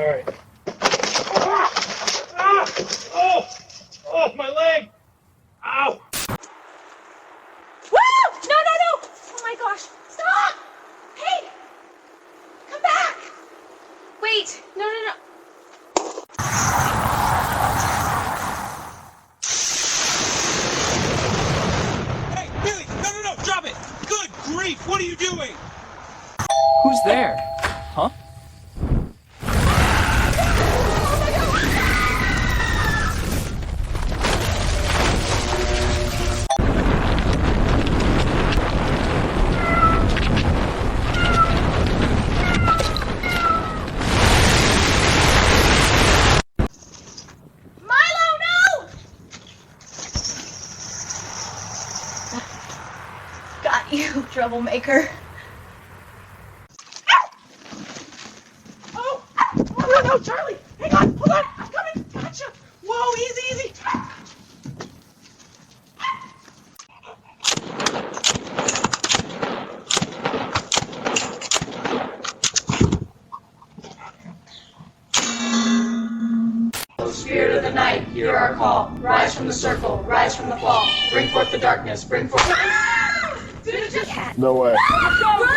right. Oh, my leg! Ow! Woo! No! Oh my gosh! Stop! Hey! Come back! Wait! No! Hey, Billy! No! Drop it! Good grief! What are you doing? Who's there? Huh? Got you, troublemaker. Oh, no, Charlie! Hang on, hold on, I'm coming! Gotcha! Whoa, easy! Spirit of the night, hear our call. Rise from the circle, rise from the fall. Bring forth the darkness, bring forth... Did it just... No way. Go!